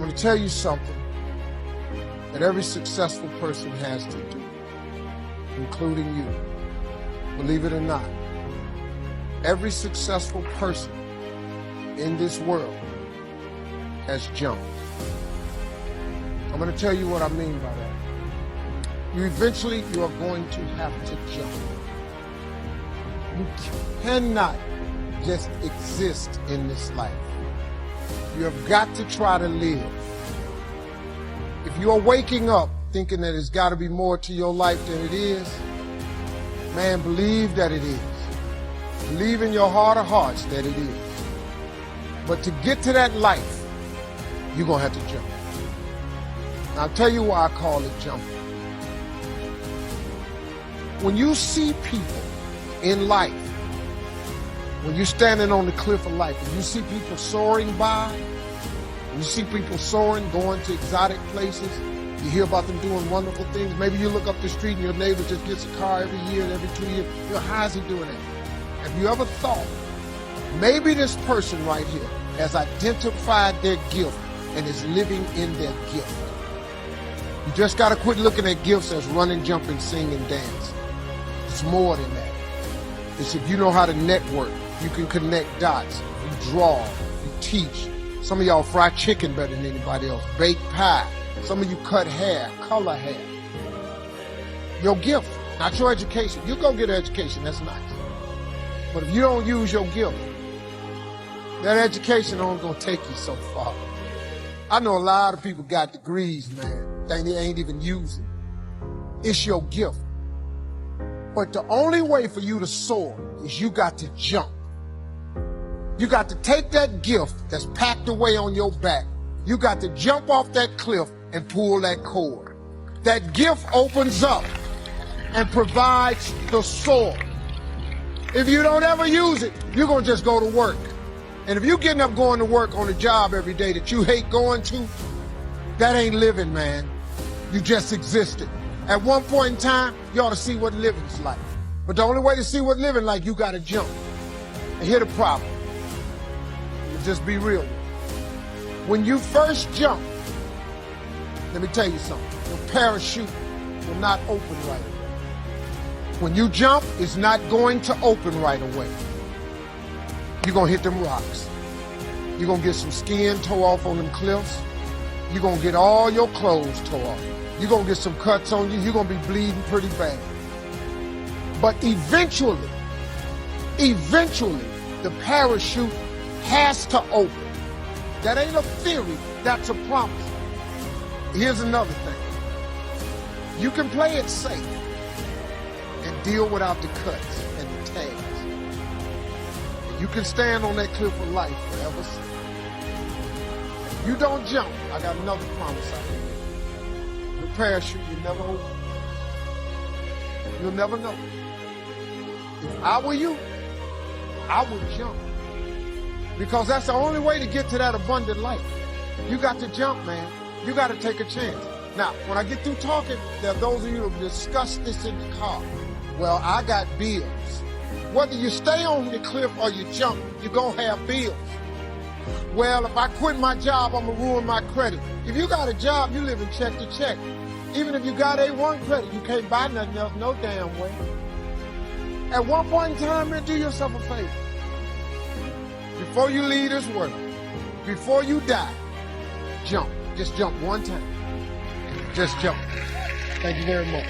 going to tell you something that every successful person has to do, including you. Believe it or not, every successful person in this world has jumped. I'm going to tell you what I mean by that. You are going to have to jump. You cannot just exist in this life. You have got to try to live. If you are waking up thinking that it's got to be more to your life than it is, man, believe that it is. Believe in your heart of hearts that it is. But to get to that life, you're going to have to jump. Now, I'll tell you why I call it jumping. When you see people in life, when you're standing on the cliff of life, and you see people soaring by, when you see people soaring, going to exotic places, you hear about them doing wonderful things. Maybe you look up the street and your neighbor just gets a car every year and every 2 years. You know, how is he doing that? Have you ever thought, maybe this person right here has identified their gift and is living in their gift? You just got to quit looking at gifts as running, jumping, singing, dance. It's more than that. It's if you know how to network, you can connect dots, you draw, you teach. Some of y'all fry chicken better than anybody else, bake pie. Some of you cut hair, color hair. Your gift, not your education. You go get an education, that's nice. But if you don't use your gift, that education only gonna take you so far. I know a lot of people got degrees, man, they ain't even using. It's your gift. But the only way for you to soar is you got to jump. You got to take that gift that's packed away on your back. You got to jump off that cliff and pull that cord. That gift opens up and provides the soar. If you don't ever use it, you're going to just go to work. And if you're getting up going to work on a job every day that you hate going to, that ain't living, man. You just existed. At one point in time, you ought to see what living's like. But the only way to see what living like, you got to jump. And here's the problem. Just be real. When you first jump, let me tell you something. Your parachute will not open right away. When you jump, it's not going to open right away. You're going to hit them rocks. You're going to get some skin tore off on them cliffs. You're going to get all your clothes tore off. You're going to get some cuts on you. You're going to be bleeding pretty bad. But eventually, the parachute has to open. That ain't a theory, that's a promise. Here's another thing. You can play it safe and deal without the cuts and the tags. You can stand on that cliff of life forever safe. If you don't jump, I got another promise I can give. The parachute, you never open. You'll never know. If I were you, I would jump. Because that's the only way to get to that abundant life. You got to jump, man. You got to take a chance. Now, when I get through talking, there are those of you who have discussed this in the car. Well, I got bills. Whether you stay on the cliff or you jump, you're going to have bills. Well, if I quit my job, I'm going to ruin my credit. If you got a job, you live in check to check. Even if you got A1 credit, you can't buy nothing else no damn way. At one point in time, man, do yourself a favor. Before you leave this world, before you die, jump. Just jump one time. Just jump. Thank you very much.